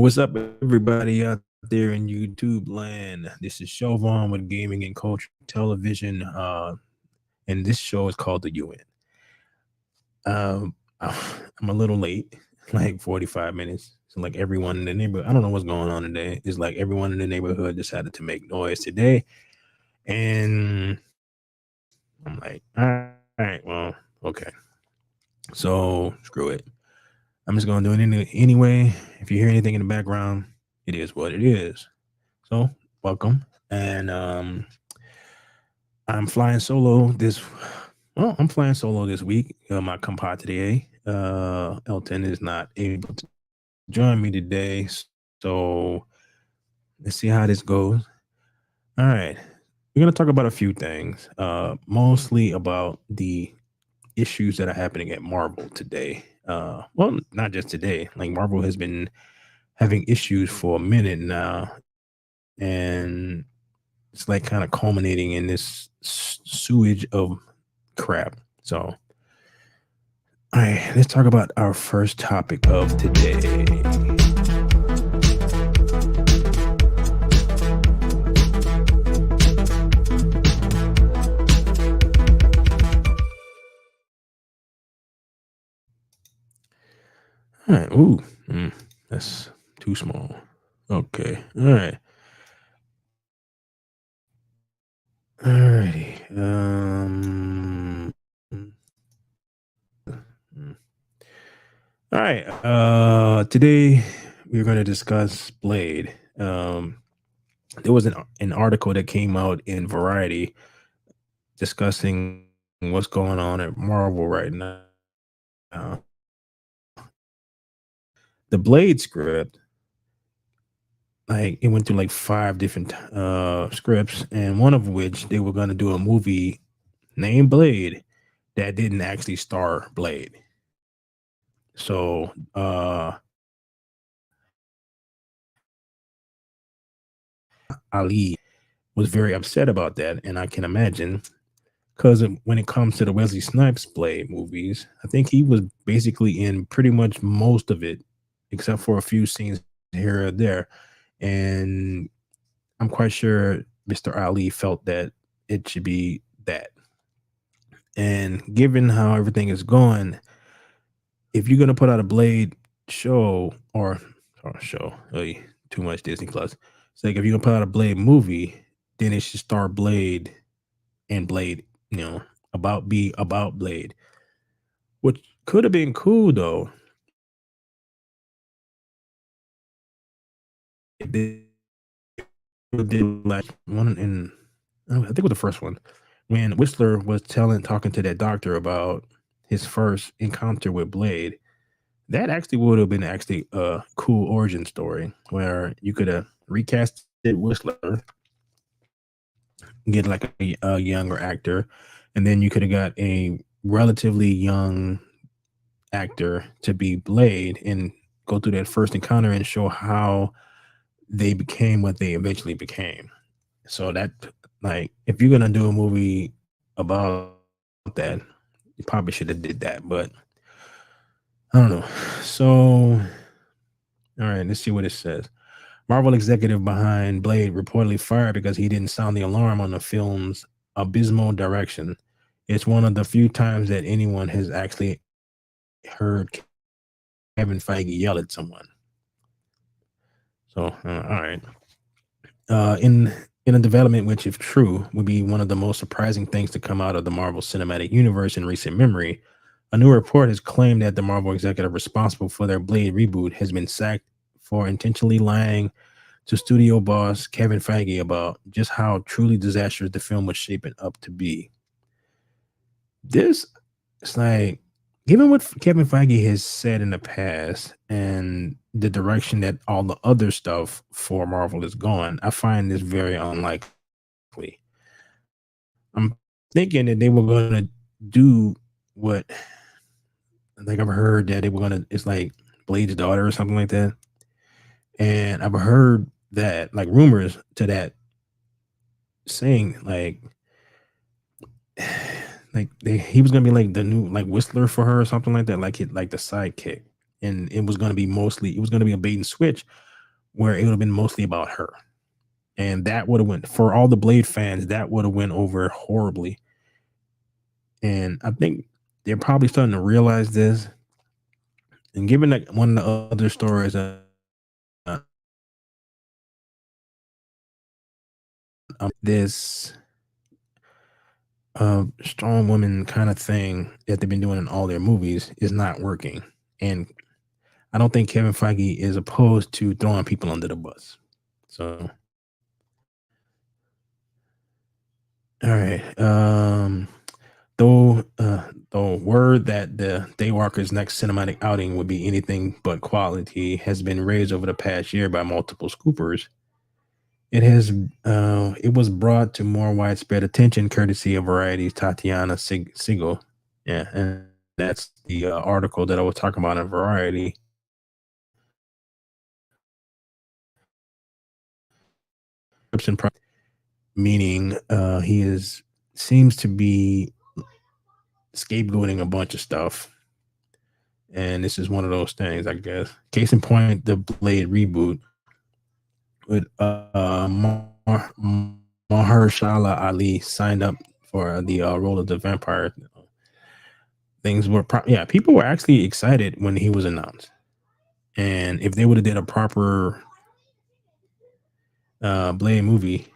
What's up, everybody out there in YouTube land? This is Shovan with Gaming and Culture Television, and this show is called the UN. I'm a little late, like 45 minutes. So, like everyone in the neighborhood, I don't know what's going on today. It's like everyone in the neighborhood decided to make noise today, and I'm like, all right, well, okay. So screw it. I'm just gonna do it anyway. If you hear anything in the background, it is what it is. So welcome. And I'm flying solo this I'm flying solo this week. My compadre today, Elton is not able to join me today. So let's see how this goes. All right. We're gonna talk about a few things. Mostly about the issues that are happening at Marvel today. Well, not just today. Like Marvel has been having issues for a minute now, and it's like kind of culminating in this sewage of crap. So, all right, let's talk about our first topic of today. All right. Ooh, that's too small. Okay. All right. All righty. Mm. All right. Today we're going to discuss Blade. There was an article that came out in Variety discussing what's going on at Marvel right now. The Blade script, like it went through like five different scripts, and one of which they were going to do a movie named Blade that didn't actually star Blade. So Ali was very upset about that, and I can imagine because when it comes to the Wesley Snipes Blade movies, I think he was basically in pretty much most of it, except for a few scenes here or there. And I'm quite sure Mr. Ali felt that it should be that. And given how everything is going, if you're gonna put out a Blade show or show, too much Disney Plus. It's like if you're gonna put out a Blade movie, then it should star Blade and Blade, about Blade. Which could have been cool though. They did like one in I think it was the first one when Whistler was talking to that doctor about his first encounter with Blade. That actually would have been actually a cool origin story where you could have recasted Whistler, get like a younger actor, and then you could have got a relatively young actor to be Blade and go through that first encounter and show how they became what they eventually became. So that, like, if you're gonna do a movie about that, you probably should have did that. But I don't know. So, all right, let's see what it says. Marvel executive behind Blade reportedly fired because he didn't sound the alarm on the film's abysmal direction. It's one of the few times that anyone has actually heard Kevin Feige yell at someone. So, all right. In a development which, if true, would be one of the most surprising things to come out of the Marvel Cinematic Universe in recent memory, a new report has claimed that the Marvel executive responsible for their Blade reboot has been sacked for intentionally lying to studio boss Kevin Feige about just how truly disastrous the film was shaping up to be. This, it's like, given what Kevin Feige has said in the past and the direction that all the other stuff for Marvel is going, I find this very unlikely. I'm thinking that they were going to do what, like, I've heard that they were going to, it's like Blade's daughter or something like that. And I've heard that, like, rumors to that saying, he was gonna be like the new like Whistler for her or something like that, like the sidekick, and it was gonna be a bait and switch where it would have been mostly about her. And that would have went for all the Blade fans, that would have went over horribly. And I think they're probably starting to realize this. And given that one of the other stories, uh, this strong woman kind of thing that they've been doing in all their movies is not working. And I don't think Kevin Feige is opposed to throwing people under the bus. So, all right. Though word that the Daywalker's next cinematic outing would be anything but quality has been raised over the past year by multiple scoopers, it was brought to more widespread attention courtesy of Variety's Tatiana Siegel. Yeah, and that's the article that I was talking about in Variety. Meaning he is seems to be scapegoating a bunch of stuff, and this is one of those things, I guess. Case in point, the Blade reboot with Mahershala Ali signed up for the role of the vampire. Things were yeah, people were actually excited when he was announced, and if they would have did a proper Blade movie.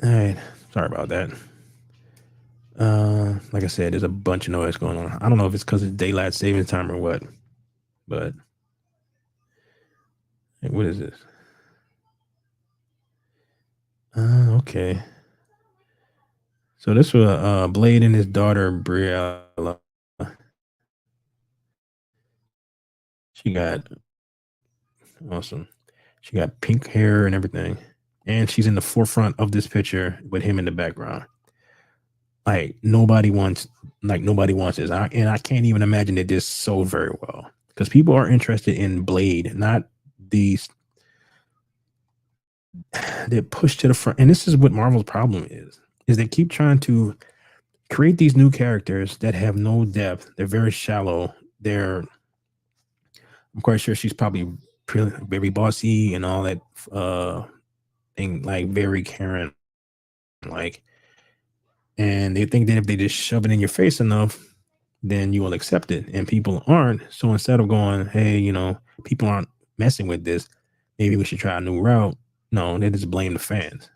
All right, sorry about that. Like I said, there's a bunch of noise going on. I don't know if it's because it's daylight savings time or what, but hey, what is this? Okay. So this was Blade and his daughter Briella. She got awesome. She got pink hair and everything, and she's in the forefront of this picture with him in the background. Like nobody wants this. I can't even imagine they did so very well because people are interested in Blade, not these. They're pushed to the front, and this is what Marvel's problem is they keep trying to create these new characters that have no depth. They're very shallow. I'm quite sure she's probably very bossy and all that thing, like very Karen like, and they think that if they just shove it in your face enough, then you will accept it. And people aren't. So instead of going, hey, people aren't messing with this, maybe we should try a new route. No, they just blame the fans.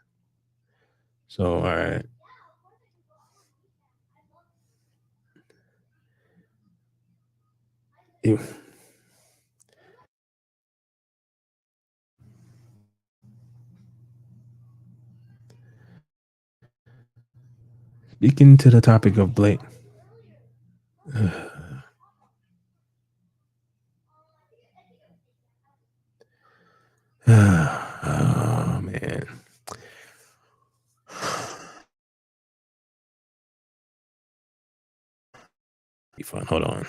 So all right. If, Speaking to the topic of Blake. Oh man. Be fun. Hold on.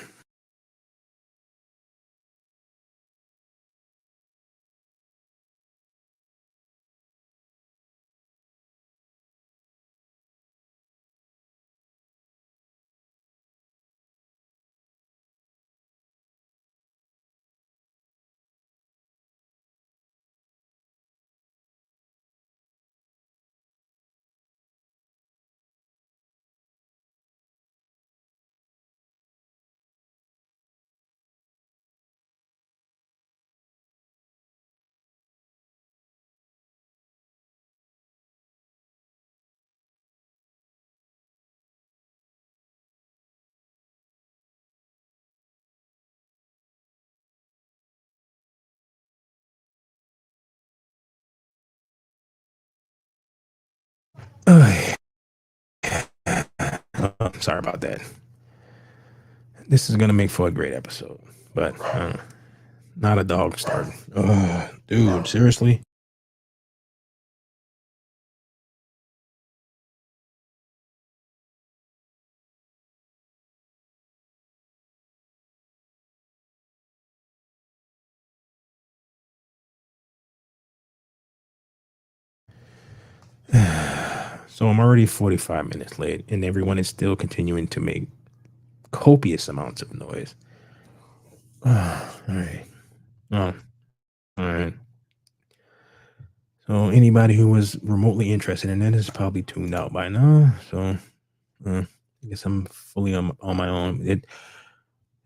Oh, sorry about that. This is gonna make for a great episode, but not a dog start. Dude, seriously. So I'm already 45 minutes late, and everyone is still continuing to make copious amounts of noise. All right. Oh, all right. So anybody who was remotely interested in it is probably tuned out by now. So I guess I'm fully on my own.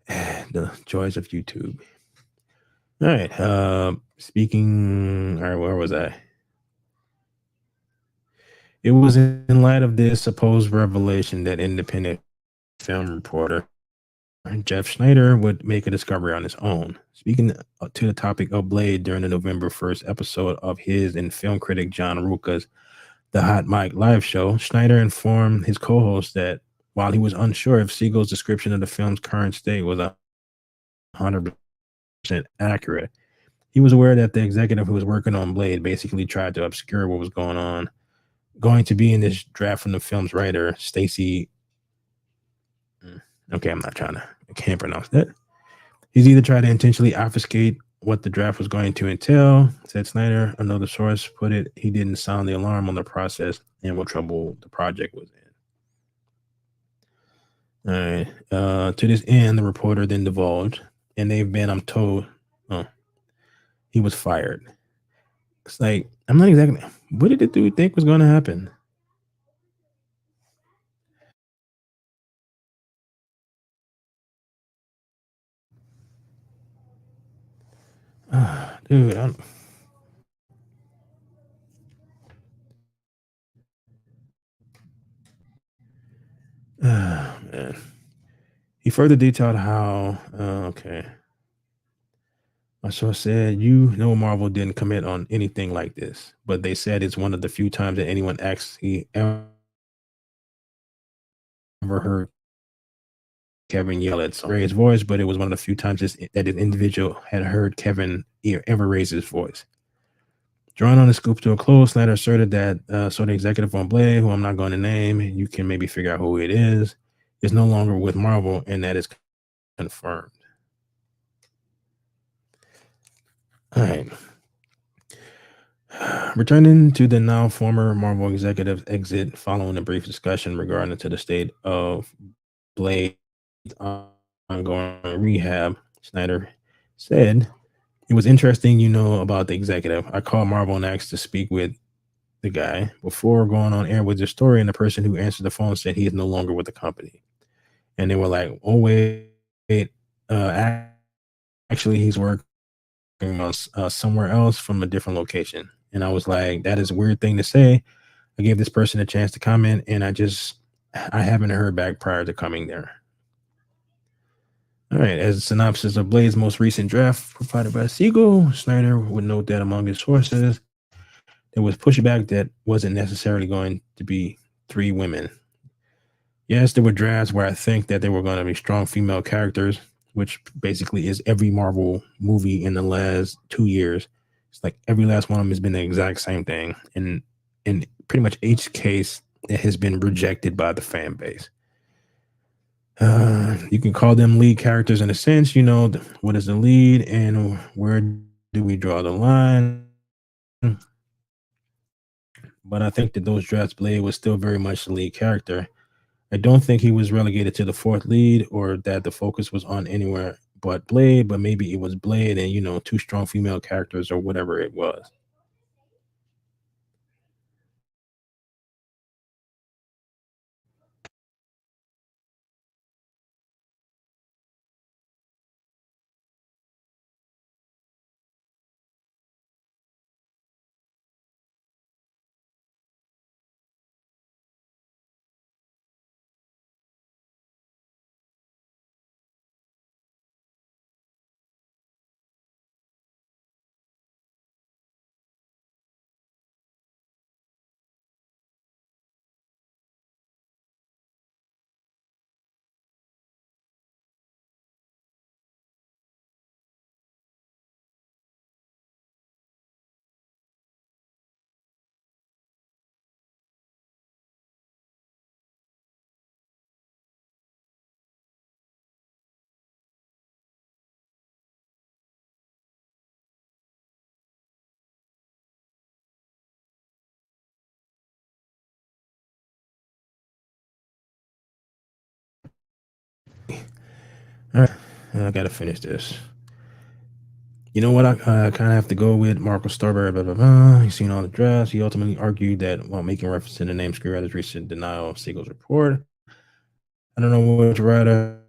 The joys of YouTube. All right. Speaking. All right. Where was I? It was in light of this supposed revelation that independent film reporter Jeff Schneider would make a discovery on his own. Speaking to the topic of Blade during the November 1st episode of his and film critic John Ruka's The Hot Mic live show, Schneider informed his co host that while he was unsure if Siegel's description of the film's current state was 100% accurate, he was aware that the executive who was working on Blade basically tried to obscure what was going to be in this draft from the film's writer, Stacy. Okay, I'm not trying to, I can't pronounce that. He's either tried to intentionally obfuscate what the draft was going to entail, said Snyder. Another source put it, he didn't sound the alarm on the process and what trouble the project was in. All right. To this end, the reporter then divulged, and they've been, I'm told, oh, he was fired. It's like, I'm not exactly, what did the dude think was going to happen? Dude, man. He further detailed how, okay. My source said, you know, Marvel didn't commit on anything like this, but they said it's one of the few times that anyone actually ever heard Kevin yell at raise his voice, but it was one of the few times that an individual had heard Kevin ever raise his voice. Drawing on the scoop to a close, Snyder asserted that so the executive on Blade, who I'm not going to name, you can maybe figure out who it is no longer with Marvel, and that is confirmed. All right. Returning to the now former Marvel executive's exit following a brief discussion regarding to the state of Blade's ongoing rehab, Snyder said, it was interesting, about the executive. I called Marvel and asked to speak with the guy before going on air with the story, and the person who answered the phone said he is no longer with the company. And they were like, oh, wait, actually, he's working on somewhere else from a different location. And I was like, that is a weird thing to say. I gave this person a chance to comment, and I haven't heard back prior to coming there. All right, as a synopsis of Blade's most recent draft provided by Siegel, Snyder would note that among his sources, there was pushback that wasn't necessarily going to be three women. Yes, there were drafts where I think that there were going to be strong female characters, which basically is every Marvel movie in the last 2 years. It's like every last one of them has been the exact same thing. And in pretty much each case, it has been rejected by the fan base. You can call them lead characters in a sense, what is the lead and where do we draw the line? But I think that those drafts, Blade was still very much the lead character. I don't think he was relegated to the fourth lead or that the focus was on anywhere but Blade, but maybe it was Blade and, two strong female characters or whatever it was. All right, I gotta finish this. You know what? I kind of have to go with Marco Starberry. Blah blah blah. He's seen all the drafts. He ultimately argued that while making reference to the name screenwriter's recent denial of Siegel's report, I don't know which writer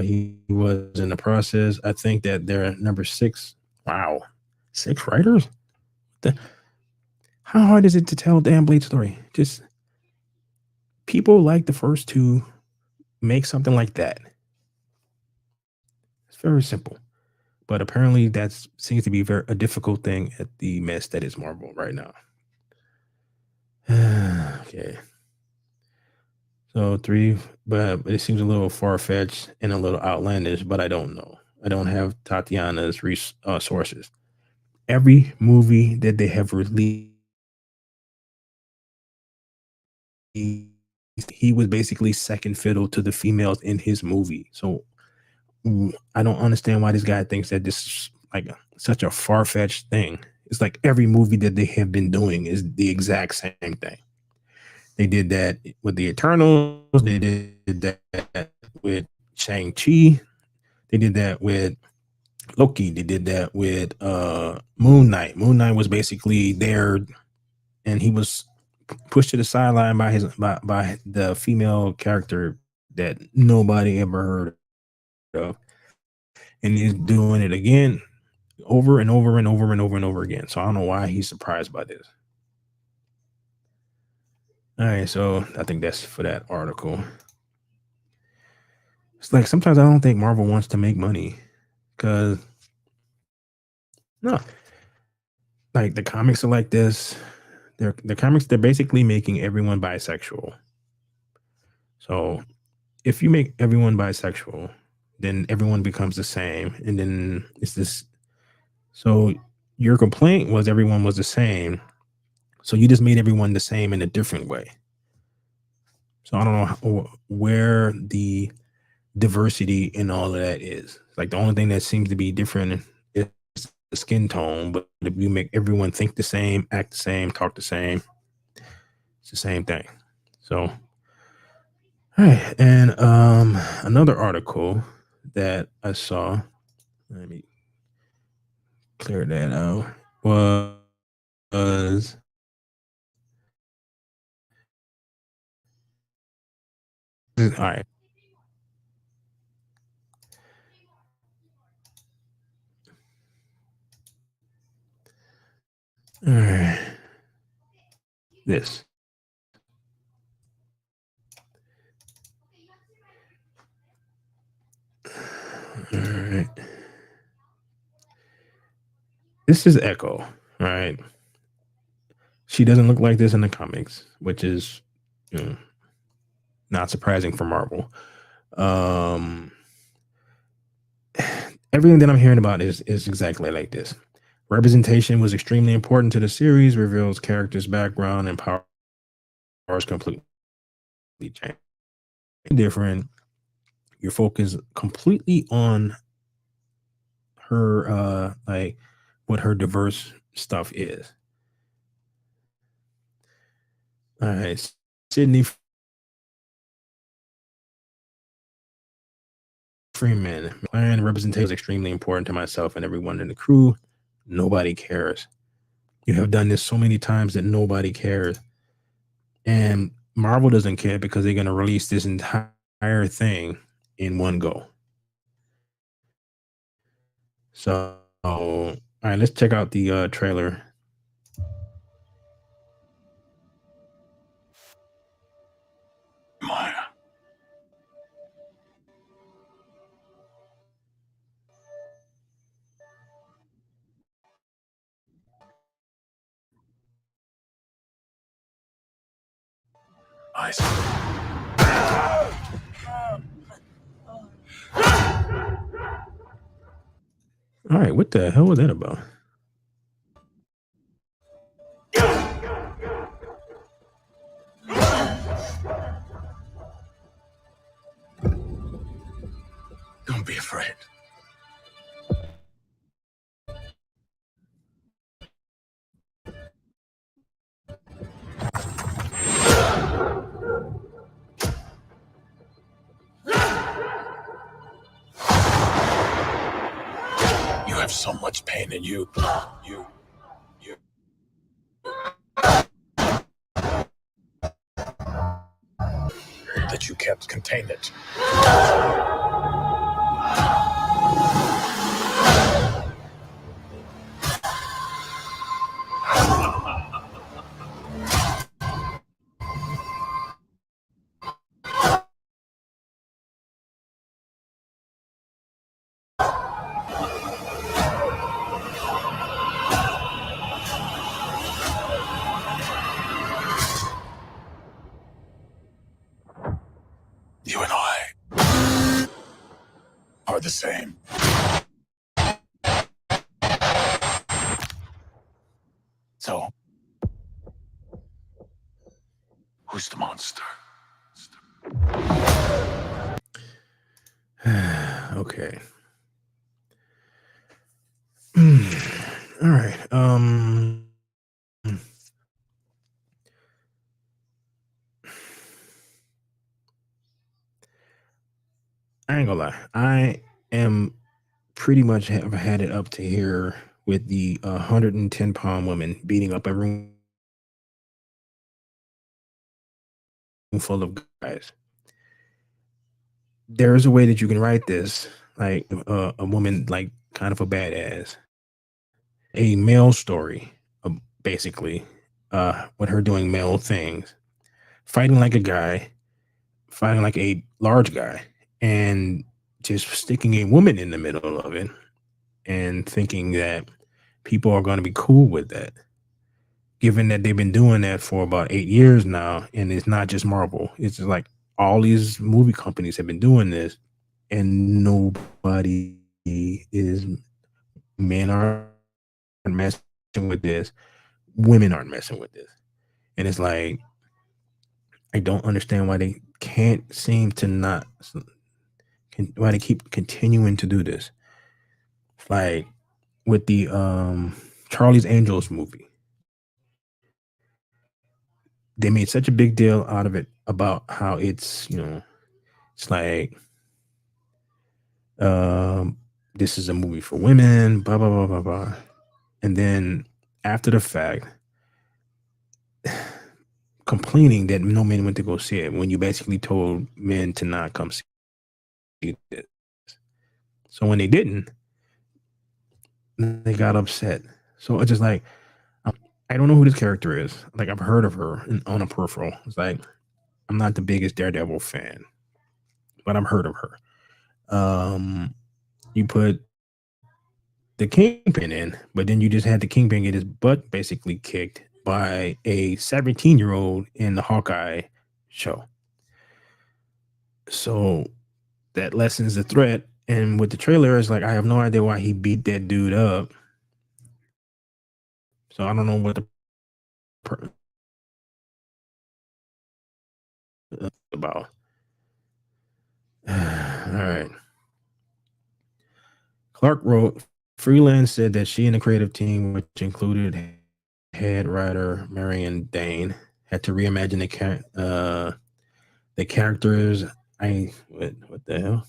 he was in the process. I think that they're number six. Wow, six writers. The, how hard is it to tell a damn Blade story? Just people like the first two make something like that. It's very simple. But apparently that seems to be a difficult thing at the mess that is Marvel right now. Okay. So three, but it seems a little far fetched and a little outlandish, but I don't know. I don't have Tatiana's sources. Every movie that they have released, he was basically second fiddle to the females in his movie. So I don't understand why this guy thinks that this is like such a far fetched thing. It's like every movie that they have been doing is the exact same thing. They did that with the Eternals. They did that with Shang-Chi. They did that with Loki. They did that with Moon Knight. Moon Knight was basically there, and he was pushed to the sideline by the female character that nobody ever heard of, and he's doing it again over and over and over and over and over again. So I don't know why he's surprised by this. All right, so I think that's for that article. It's like sometimes I don't think Marvel wants to make money because no, like the comics are like this. The comics they're basically making everyone bisexual. So if you make everyone bisexual, then everyone becomes the same, and then it's this. So your complaint was everyone was the same. So you just made everyone the same in a different way. So I don't know where the diversity in all of that is. Like the only thing that seems to be different is the skin tone, but if you make everyone think the same, act the same, talk the same, it's the same thing. So, all right, and another article that I saw. Let me clear that out. Was all right. All right. This. All right. This is Echo. All right. She doesn't look like this in the comics, which is you know, not surprising for Marvel. Um, everything that I'm hearing about is exactly like this. Representation was extremely important to the series, reveals characters' background and powers completely change. Different. Your focus completely on her like what her diverse stuff is. All right. Sydney Freeman. Plan representation is extremely important to myself and everyone in the crew. Nobody cares. You have done this so many times that nobody cares. And Marvel doesn't care because they're going to release this entire thing in one go. So, all right, let's check out the trailer. Maya. I All right, what the hell was that about? Don't be afraid. have so much pain in you. You, you, that you can't contain it. You and I are the same. So, who's the monster? Okay. All right. I ain't gonna lie. I am pretty much have had it up to here with the 110-pound woman beating up a room full of guys. There is a way that you can write this, like a woman, like kind of a badass, a male story, basically, with her doing male things, fighting like a guy, fighting like a large guy, and just sticking a woman in the middle of it and thinking that people are going to be cool with that, given that they've been doing that for about 8 years now. And it's not just Marvel, it's just like all these movie companies have been doing this, and nobody is, men aren't messing with this, women aren't messing with this. And it's like, I don't understand why they can't seem to not, why they keep continuing to do this. Like with the Charlie's Angels movie, they made such a big deal out of it about how it's, it's like, this is a movie for women, blah blah blah blah blah. And then after the fact, complaining that no men went to go see it when you basically told men to not come see it. So when they didn't, they got upset. So it's just like, I don't know who this character is. Like, I've heard of her on a peripheral. It's like, I'm not the biggest Daredevil fan, but I've heard of her. You put the Kingpin in, but then you just had the Kingpin get his butt basically kicked by a 17-year-old in the Hawkeye show. So that lessens the threat. And with the trailer, it's like, I have no idea why he beat that dude up. So I don't know what the about. All right. Clark wrote, Freelance said that she and the creative team, which included head writer Marion Dane, had to reimagine the characters. What the hell?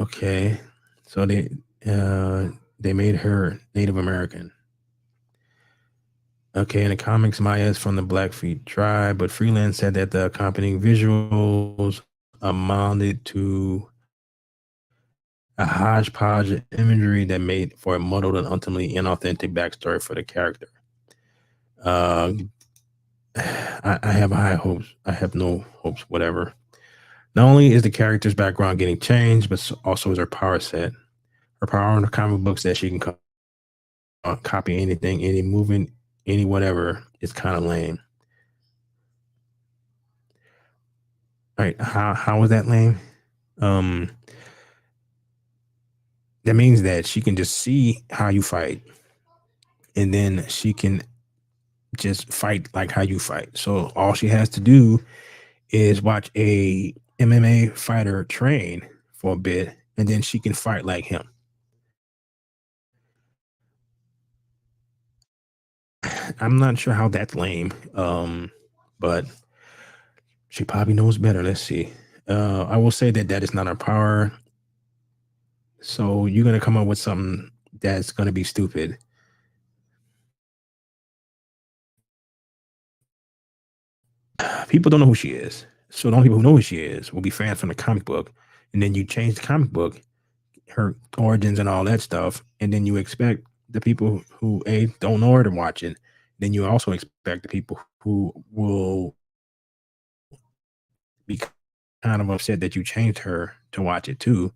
Okay, so they made her Native American. Okay, in the comics, Maya is from the Blackfeet tribe, but Freelance said that the accompanying visuals amounted to a hodgepodge of imagery that made for a muddled and ultimately inauthentic backstory for the character. I have high hopes. I have no hopes, whatever. Not only is the character's background getting changed, but also is her power set. Her power in the comic books that she can copy anything, any movement, any whatever. It's kind of lame. All right, how is that lame? That means that she can just see how you fight, and then she can just fight like how you fight. So all she has to do is watch a MMA fighter train for a bit, and then she can fight like him. I'm not sure how that's lame, but she probably knows better. Let's see. I will say that is not her power. So you're gonna come up with something that's gonna be stupid. People don't know who she is. So the only people who know who she is will be fans from the comic book. And then you change the comic book, her origins and all that stuff, and then you expect the people who a don't know her to watch it. Then you also expect the people who will be kind of upset that you changed her to watch it too.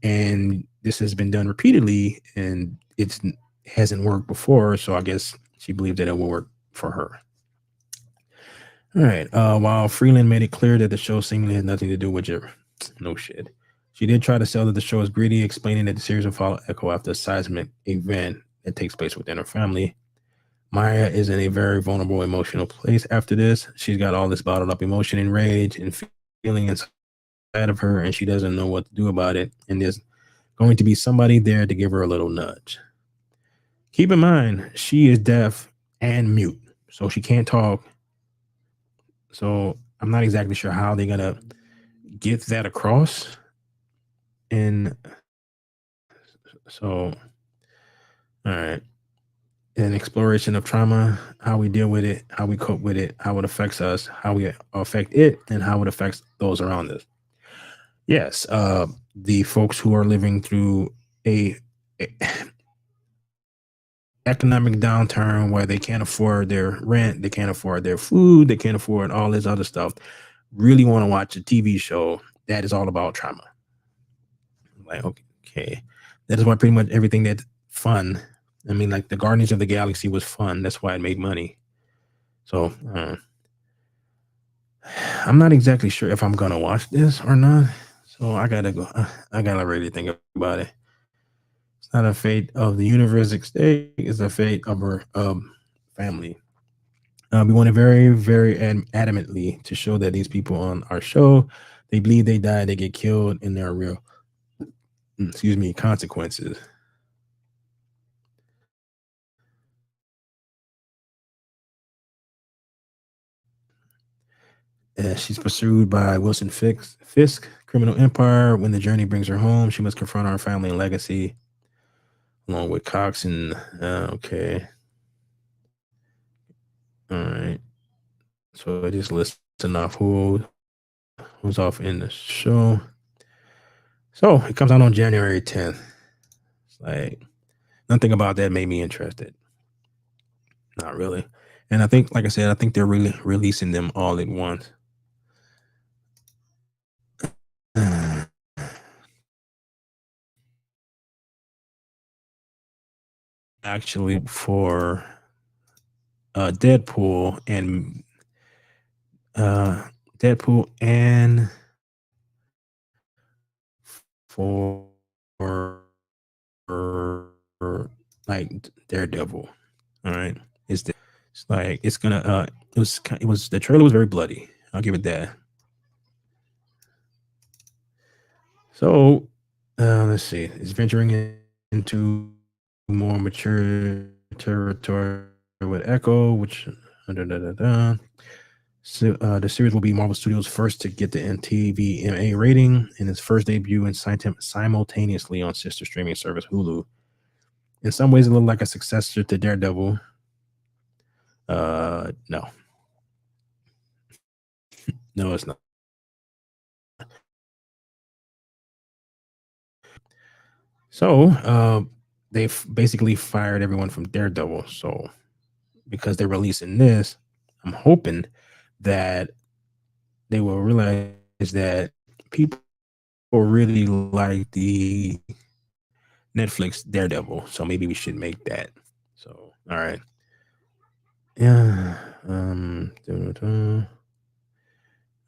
And this has been done repeatedly, and it's hasn't worked before. So I guess she believes that it will work for her. All right. While Freeland made it clear that the show seemingly had nothing to do with your no shit. She did try to sell that the show is greedy, explaining that the series will follow Echo after a seismic event that takes place within her family. Maya is in a very vulnerable emotional place after this. She's got all this bottled up emotion and rage and feeling inside of her, and she doesn't know what to do about it. And there's going to be somebody there to give her a little nudge. Keep in mind, she is deaf and mute, so she can't talk. So I'm not exactly sure how they're gonna get that across. And so, all right, an exploration of trauma, how we deal with it, how we cope with it, how it affects us, how we affect it, and how it affects those around us. Yes, the folks who are living through a economic downturn where they can't afford their rent, they can't afford their food, they can't afford all this other stuff, really want to watch a TV show that is all about trauma. Like, okay, that is why pretty much everything that's fun. I mean, like the Guardians of the Galaxy was fun. That's why it made money. So I'm not exactly sure if I'm gonna watch this or not. So I gotta go. I gotta really think about it. It's not a fate of the universe at stake. It's a fate of her family. We wanted very, very adamantly to show that these people on our show, they bleed, they die, they get killed, and there are real, excuse me, consequences. She's pursued by Fisk, criminal empire. When the journey brings her home, she must confront our family and legacy, along with Cox and okay, all right. So it just lists enough who's off in the show. So it comes out on January 10th. It's like nothing about that made me interested. Not really. And I think, like I said, I think they're really releasing them all at once. Actually, for Deadpool and uh, Deadpool and for like Daredevil. All right, it's like it's gonna it was the trailer was very bloody. I'll give it that. So let's see, it's venturing into more mature territory with Echo, which da, da, da, da. So, the series will be Marvel Studios' first to get the MTVMA rating in its first debut and simultaneously on sister streaming service Hulu. In some ways, it looked like a successor to Daredevil. No, no, it's not. So, they've basically fired everyone from Daredevil. So, because they're releasing this, I'm hoping that they will realize that people really like the Netflix Daredevil. So maybe we should make that. So, all right. Yeah. All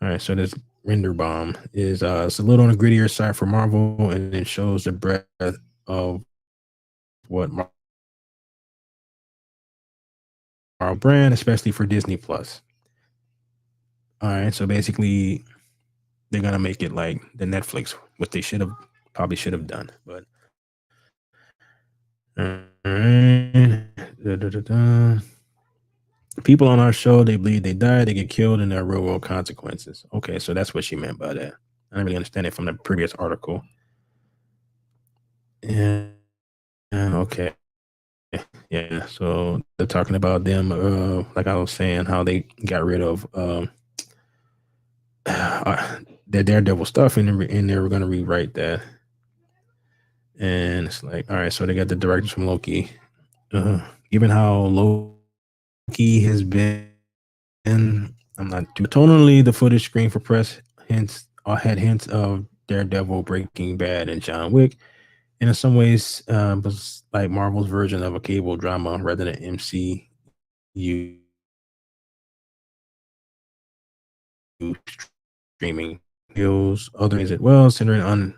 right. So this Render Bomb is it's a little on the grittier side for Marvel, and it shows the breadth of what Marvel brand, especially for Disney Plus. All right. So basically, they're gonna make it like the Netflix, what they should have probably should have done. But all right. People on our show, they bleed, they die, they get killed, and there are real world consequences. Okay, so that's what she meant by that. I didn't really understand it from the previous article. Yeah, okay. Yeah, so they're talking about them, like I was saying, how they got rid of their Daredevil stuff, and they were gonna rewrite that. And it's like, all right, so they got the directors from Loki. Given how Loki has been, I'm not too tonally. The footage screen for press hints had hints of Daredevil, Breaking Bad, and John Wick, and in some ways, was like Marvel's version of a cable drama rather than MCU streaming deals. Other things as well, centering on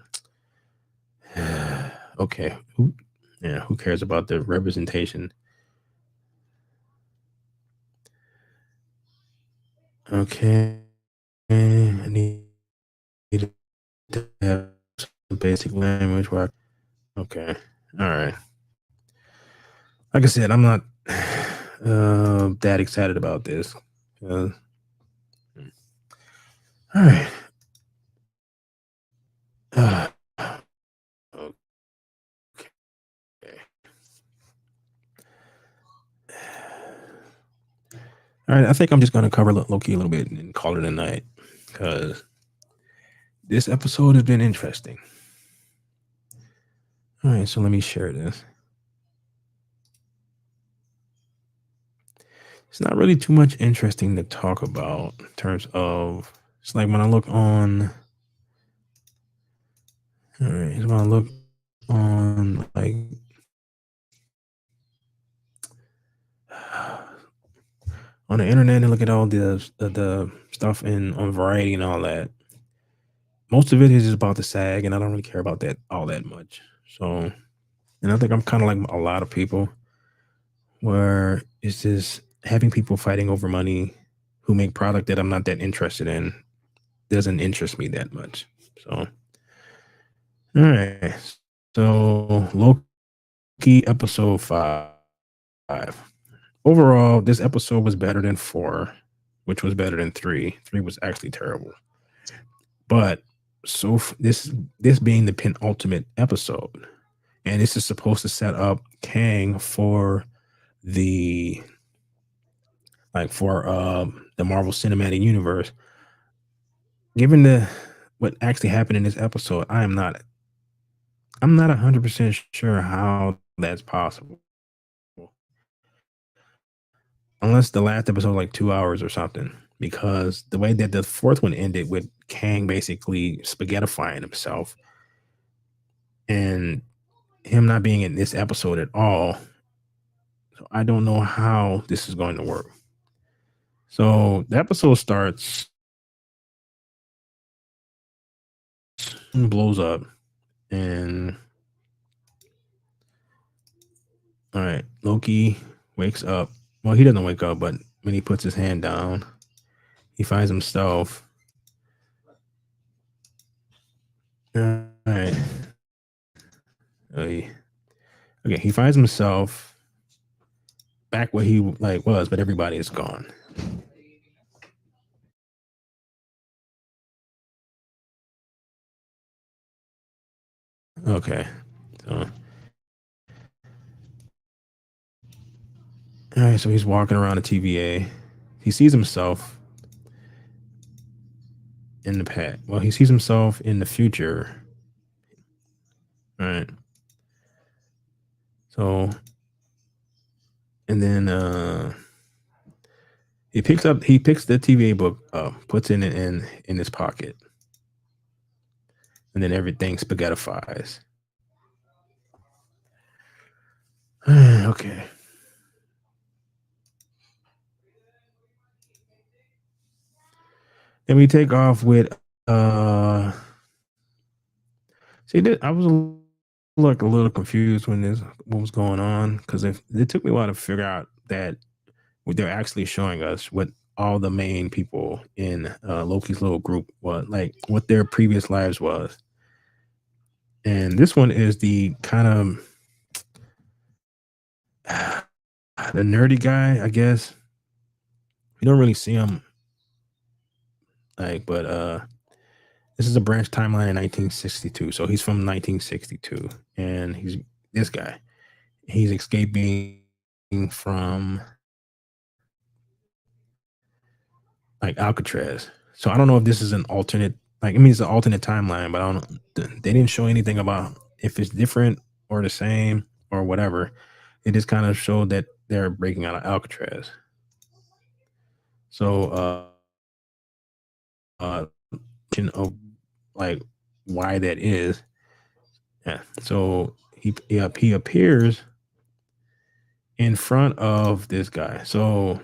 okay, who cares about the representation? Okay, I need to have some basic language. Where okay, all right. Like I said, I'm not that excited about this. Uh, all right. Okay. All right. I think I'm just going to cover Loki a little bit and call it a night because this episode has been interesting. All right. So let me share this. It's not really too much interesting to talk about in terms of it's like when I look on all right, when I look on like on the internet and look at all the stuff in on Variety and all that, most of it is just about the SAG, and I don't really care about that all that much. So, and I think I'm kind of like a lot of people, where it's just having people fighting over money who make product that I'm not that interested in doesn't interest me that much. So, all right. So Loki episode 5. Overall, this episode was better than 4, which was better than 3. 3 was actually terrible. But this being the penultimate episode, and this is supposed to set up Kang for the the Marvel Cinematic Universe. Given the what actually happened in this episode, I'm not 100% sure how that's possible. Unless the last episode like 2 hours or something, because the way that the 4th one ended with Kang basically spaghettifying himself and him not being in this episode at all, so I don't know how this is going to work. So the episode starts and blows up, and all right, Loki wakes up. Well, he doesn't wake up, but when he puts his hand down, he finds himself. All right, okay, he finds himself back where he like was, but everybody is gone. Okay, so all right, so he's walking around a TVA. He sees himself in the past. Well, he sees himself in the future. All right, so and then he picks the TVA book up, puts it in his pocket, and then everything spaghettifies. Okay. Then we take off with uh see that I was like a little confused when this what was going on because if it took me a while to figure out that what they're actually showing us what all the main people in Loki's little group was like what their previous lives was. And this one is the kind of the nerdy guy, I guess. You don't really see him like, but This is a branch timeline in 1962. So he's from 1962, and he's this guy. He's escaping from like Alcatraz. So I don't know if this is an alternate, like I mean, it's an alternate timeline, but I don't know. They didn't show anything about if it's different or the same or whatever. It just kind of showed that they're breaking out of Alcatraz. So of like why that is. Yeah. So he appears in front of this guy. So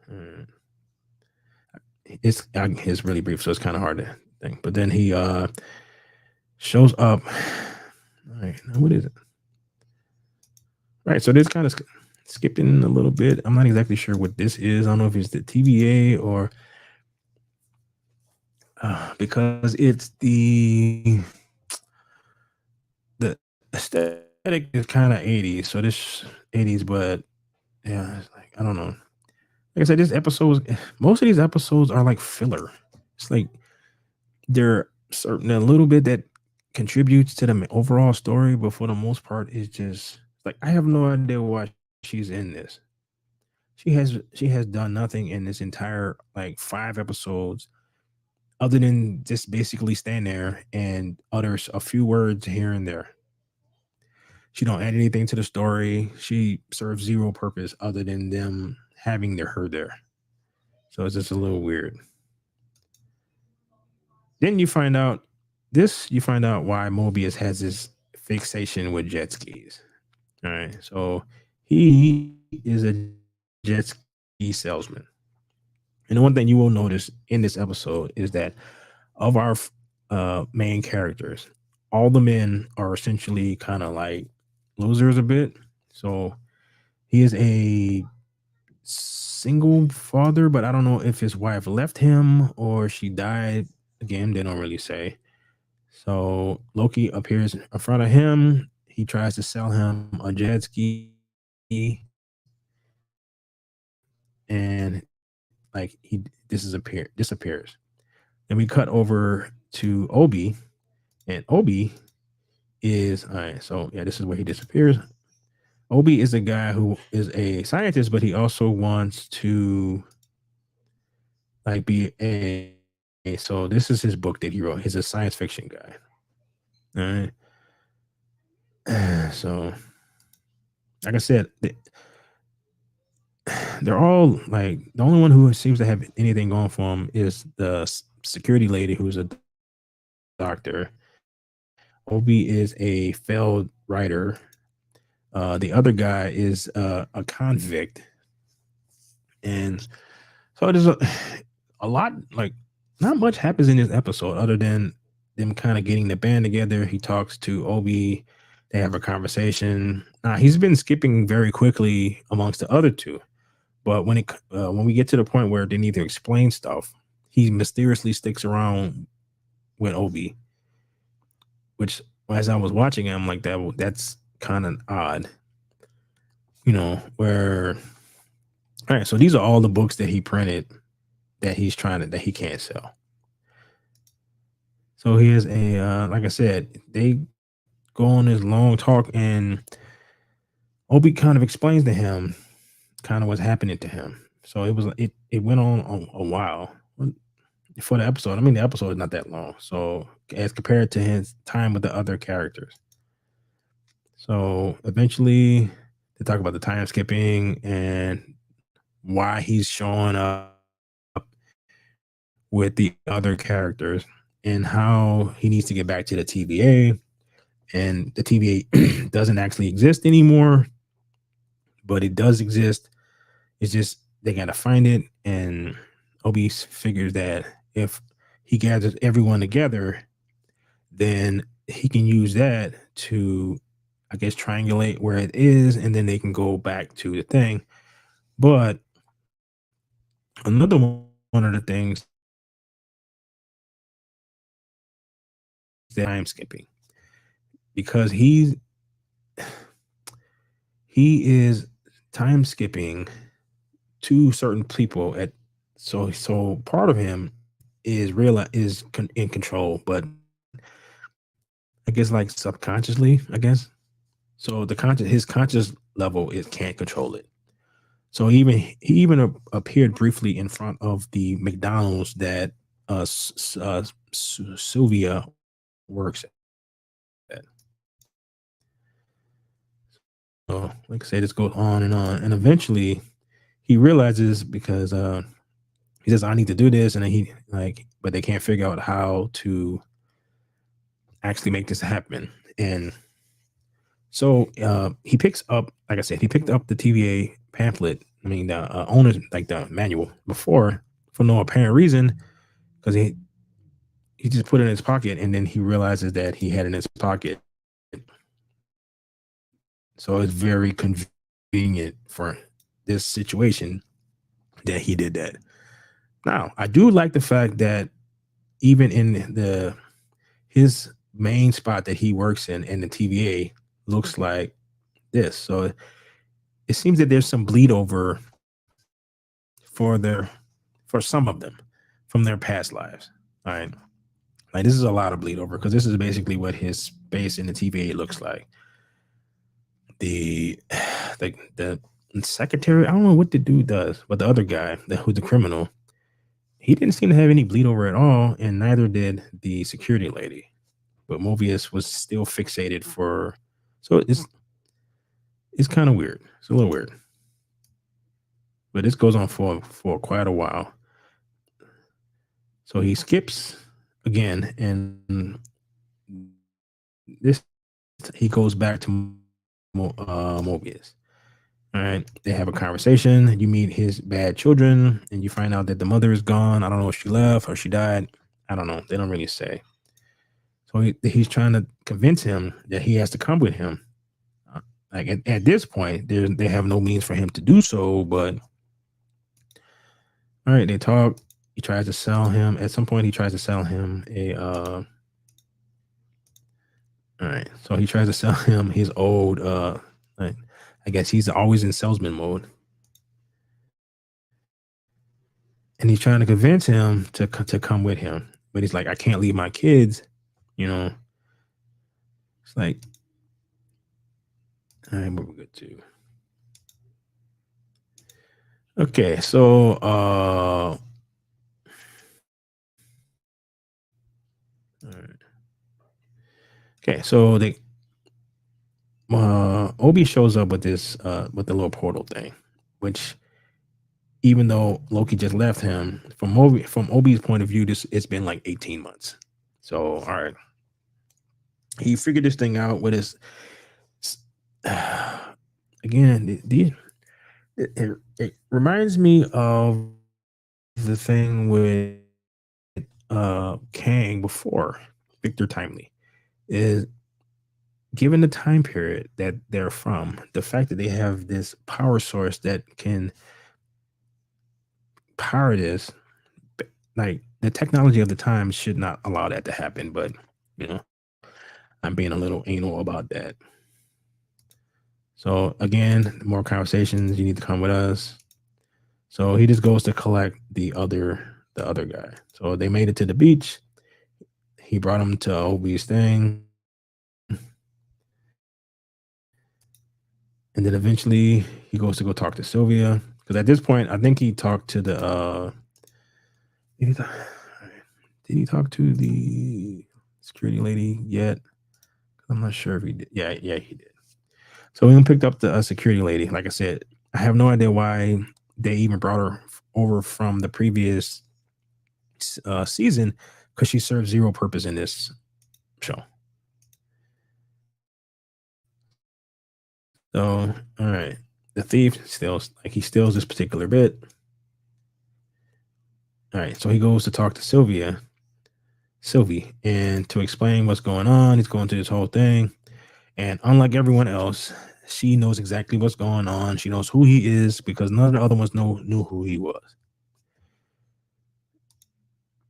mm, it's really brief, so it's kind of hard to think. But then he shows up. All right, now what is it? Right, so this kind of skipping a little bit. I'm not exactly sure what this is. I don't know if it's the TVA or because it's the aesthetic is kind of 80s. So this 80s, but yeah, it's like I don't know. Like I said, this episodes, most of these episodes are like filler. It's like they're certain a little bit that contributes to the overall story, but for the most part, it's just like I have no idea why she's in this. She has done nothing in this entire like 5 episodes other than just basically stand there and utters a few words here and there. She don't add anything to the story. She serves zero purpose other than them having her there. So it's just a little weird. Then you find out why Mobius has this fixation with jet skis. All right. So he is a jet ski salesman. And the one thing you will notice in this episode is that of our main characters, all the men are essentially kind of like losers a bit. So he is a single father, but I don't know if his wife left him or she died. Again, they don't really say. So Loki appears in front of him. He tries to sell him a jet ski, and like he disappears. Then we cut over to Obi, and Obi is all right. So yeah, this is where he disappears. Obi is a guy who is a scientist, but he also wants to like be so this is his book that he wrote. He's a science fiction guy. All right. So like I said, they're all like the only one who seems to have anything going for him is the security lady who's a doctor. Obi is a failed writer. The other guy is a convict, and so there's a lot like not much happens in this episode other than them kind of getting the band together. He talks to Obi. They have a conversation. He's been skipping very quickly amongst the other two. But when we get to the point where they need to explain stuff, he mysteriously sticks around with Obi, which as I was watching him like that's kind of odd, where all right, so these are all the books that he printed that he can't sell. So he is a like I said, they go on this long talk and Obi kind of explains to him kind of what's happening to him. So it went on a while for the episode. I mean, the episode is not that long. So as compared to his time with the other characters. So eventually they talk about the time skipping and why he's showing up with the other characters and how he needs to get back to the TVA. And the TVA doesn't actually exist anymore, but it does exist. It's just they gotta find it. And Obi figures that if he gathers everyone together, then he can use that to, I guess, triangulate where it is, and then they can go back to the thing. But another one of the things that I'm skipping because he is time skipping two certain people at So part of him is real is in control, but I guess like subconsciously, I guess. So the conscious his conscious level is can't control it. So he even appeared briefly in front of the McDonald's that Sylvia works at. So like I said, this goes on, and eventually he realizes because he says, "I need to do this," and then he like, but they can't figure out how to actually make this happen. And so he picks up, like I said, he picked up the TVA pamphlet. I mean, the owner's like the manual before for no apparent reason because he just put it in his pocket, and then he realizes that he had it in his pocket. So it's very convenient for this situation that he did that. Now, I do like the fact that even in the his main spot that he works in the TVA looks like this. So it seems that there's some bleed over for for some of them from their past lives. All right. Like this is a lot of bleed over because this is basically what his space in the TVA looks like. The the secretary, I don't know what the dude does, but the other guy, who's the criminal, he didn't seem to have any bleed over at all, and neither did the security lady. But Mobius was still fixated for, so it's kind of weird. It's a little weird, but this goes on for quite a while. So he skips again, and this he goes back to Mobius. All right, they have a conversation. You meet his bad children, and you find out that the mother is gone. I don't know if she left or she died. I don't know. They don't really say. So he's trying to convince him that he has to come with him. Uh, Like at this point, they have no means for him to do so. But all right, they talk. He tries to sell him. At some point, he tries to sell him a. All right, so he tries to sell him his old. Like, I guess he's always in salesman mode, and he's trying to convince him to come with him. But he's like, I can't leave my kids. You know, it's like, all right, what we good to. Okay, so all right. Okay, so they Obi shows up with the little portal thing, which even though Loki just left him, from Obi's point of view, this it's been like 18 months. So all right, he figured this thing out with his again. It reminds me of the thing with Kang before Victor Timely is given the time period that they're from, the fact that they have this power source that can power this, like the technology of the time should not allow that to happen. But you know, I'm being a little anal about that. So again, more conversations. You need to come with us. So he just goes to collect the other guy. So they made it to the beach. He brought him to Obi's thing, and then eventually he goes to go talk to Sylvia because at this point I think he talked to the did he, talk, did he talk to the security lady yet? I'm not sure if he did. Yeah, he did. So we picked up the security lady. Like I said, I have no idea why they even brought her over from the previous season because she serves zero purpose in this show. So, all right. The thief steals, like he steals this particular bit. All right. So he goes to talk to Sylvie, and to explain what's going on, he's going through this whole thing. And unlike everyone else, she knows exactly what's going on. She knows who he is because none of the other ones knew who he was.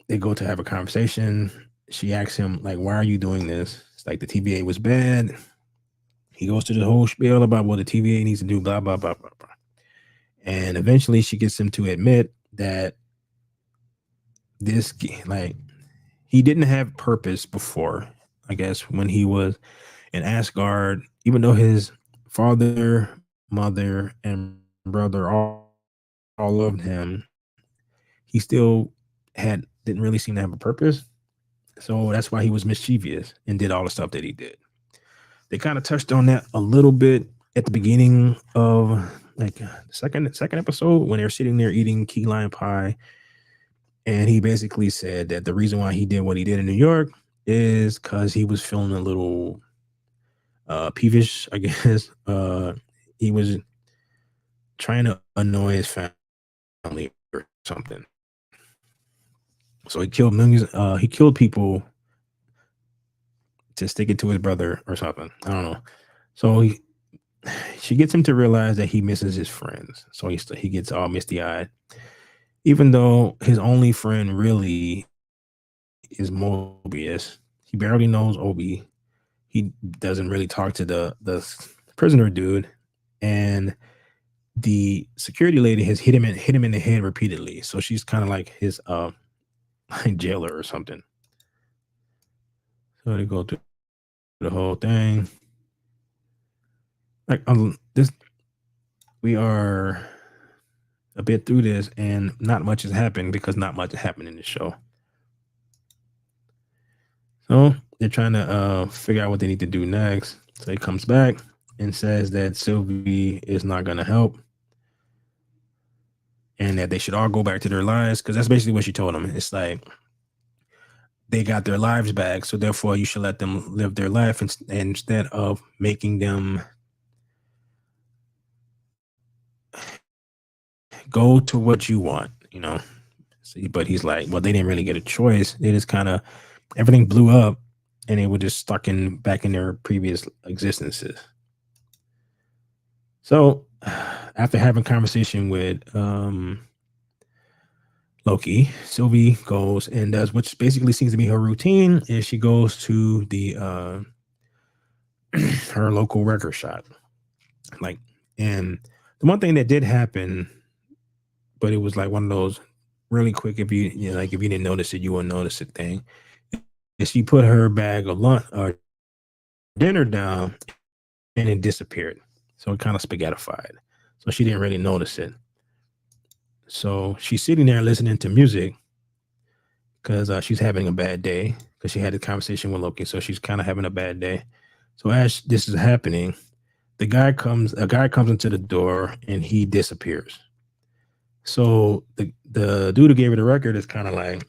They go to have a conversation. She asks him, like, why are you doing this? It's like the TVA was bad. He goes to the whole spiel about what the TVA needs to do, blah, blah, blah, blah, blah. And eventually she gets him to admit that like he didn't have purpose before. I guess when he was in Asgard, even though his father, mother, and brother all loved him, he still had didn't really seem to have a purpose. So that's why he was mischievous and did all the stuff that he did. They kind of touched on that a little bit at the beginning of like the second episode when they're sitting there eating key lime pie, and he basically said that the reason why he did what he did in New York is because he was feeling a little peevish, I guess. He was trying to annoy his family or something. So he killed millions. He killed people to stick it to his brother or something. I don't know. So she gets him to realize that he misses his friends. So he gets all misty eyed, even though his only friend really is Mobius. He barely knows Obi. He doesn't really talk to the prisoner dude, and the security lady has hit him in the head repeatedly. So she's kind of like his jailer or something. So they go through the whole thing. Like this, we are a bit through this, and not much has happened because not much has happened in the show. So they're trying to figure out what they need to do next. So he comes back and says that Sylvie is not going to help, and that they should all go back to their lives, because that's basically what she told them. It's like they got their lives back, so therefore you should let them live their life instead of making them go to what you want. See, but he's like, well, they didn't really get a choice. They just kind of everything blew up, and they were just stuck in back in their previous existences. So after having conversation with Loki, Sylvie goes and does, which basically seems to be her routine, is she goes to the her local record shop. Like, and the one thing that did happen, but it was like one of those really quick, like if you didn't notice it, you wouldn't notice it thing, is she put her bag of lunch or dinner down and it disappeared. So it kind of spaghettified. So she didn't really notice it. So she's sitting there listening to music because she's having a bad day because she had a conversation with Loki. So she's kind of having a bad day. So as this is happening, a guy comes into the door and he disappears. So the dude who gave her the record is kind of like,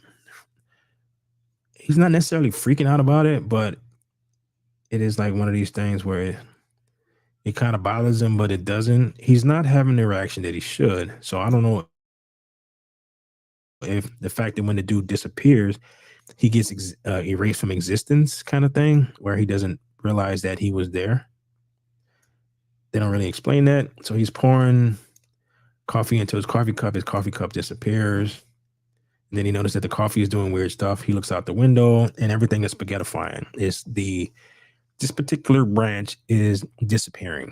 he's not necessarily freaking out about it, but it is like one of these things where it kind of bothers him, but it doesn't. He's not having the reaction that he should. So I don't know if the fact that when the dude disappears, he gets erased from existence kind of thing, where he doesn't realize that he was there. They don't really explain that. So he's pouring coffee into his coffee cup. His coffee cup disappears. And then he noticed that the coffee is doing weird stuff. He looks out the window and everything is spaghettifying. This particular branch is disappearing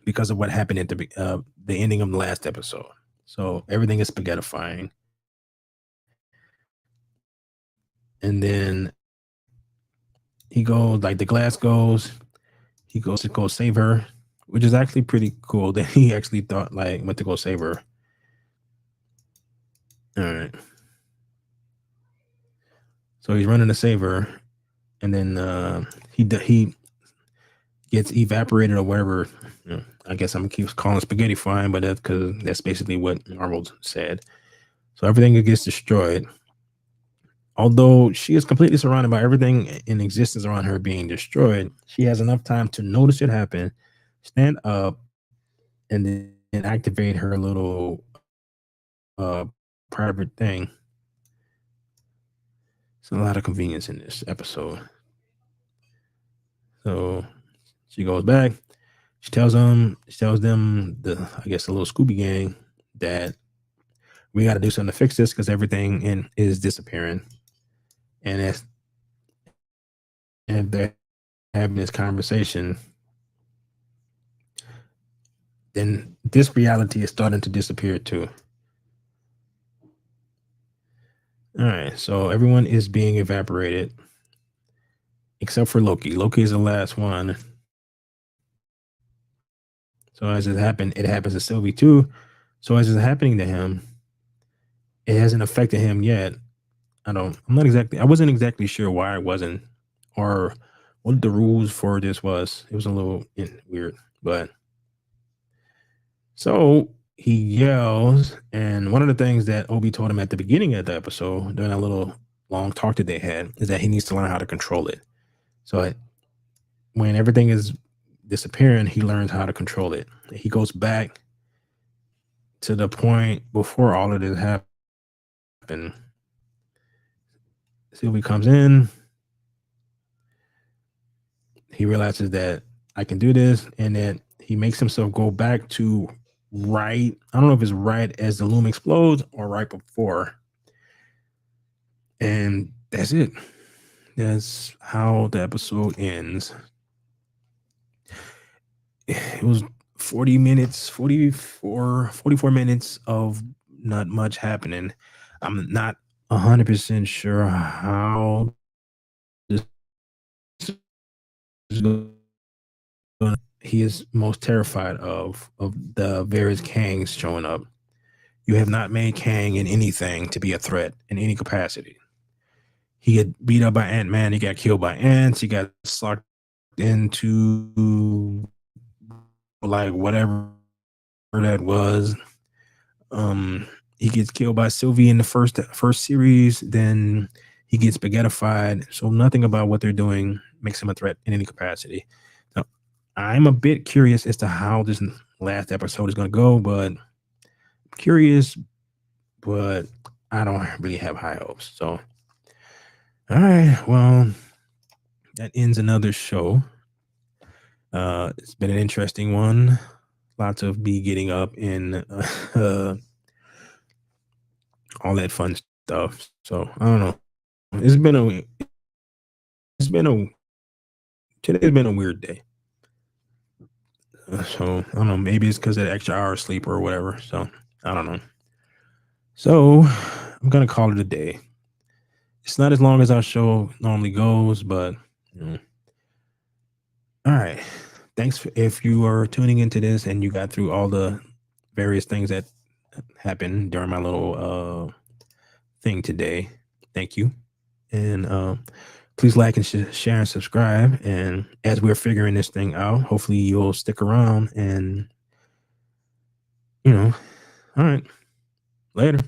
because of what happened at the ending of the last episode. So everything is spaghettifying. And then he goes, like the glass goes, he goes to go save her, which is actually pretty cool that he actually thought like went to go save her. All right. So he's running to save her, and then he gets evaporated or whatever. I guess I'm gonna keep calling spaghetti frying, but that's because that's basically what Marvel said. So everything gets destroyed. Although she is completely surrounded by everything in existence around her being destroyed, she has enough time to notice it happen, stand up, and then activate her little uh private thing. It's a lot of convenience in this episode. So she goes back. She tells them I guess the little Scooby gang that we got to do something to fix this because everything is disappearing. And if they're having this conversation, then this reality is starting to disappear too. All right, so everyone is being evaporated except for Loki. Loki is the last one. So as it happened, it happens to Sylvie too. So as it's happening to him, it hasn't affected him yet. I wasn't exactly sure why it wasn't or what the rules for this was. It was a little weird, but so he yells, and one of the things that Obi told him at the beginning of the episode during that little long talk that they had is that he needs to learn how to control it. So when everything is disappearing, he learns how to control it. He goes back to the point before all of this happened. Sylvie comes in, he realizes that I can do this, and then he makes himself go back to right. I don't know if it's right as the loom explodes or right before. And that's it. That's how the episode ends. It was 40 minutes, 44 minutes of not much happening. I'm not 100% sure how this is going. He is most terrified of the various Kangs showing up. You have not made Kang in anything to be a threat in any capacity. He got beat up by Ant-Man. He got killed by ants. He got sucked into like whatever that was. Um, he gets killed by Sylvie in the first series. Then he gets spaghettified. So nothing about what they're doing makes him a threat in any capacity. Now, I'm a bit curious as to how this last episode is going to go, but curious, but I don't really have high hopes. So, all right, well, that ends another show. It's been an interesting one. Lots of me getting up and all that fun stuff. So I don't know. It's been a it's been a today's been a weird day. So I don't know. Maybe it's because of the extra hour of sleep or whatever. So I don't know. So I'm gonna call it a day. It's not as long as our show normally goes, but you know. All right. Thanks if you are tuning into this and you got through all the various things that happened during my little thing today. Thank you. And please like and share and subscribe. And as we're figuring this thing out, hopefully you'll stick around and, all right, later.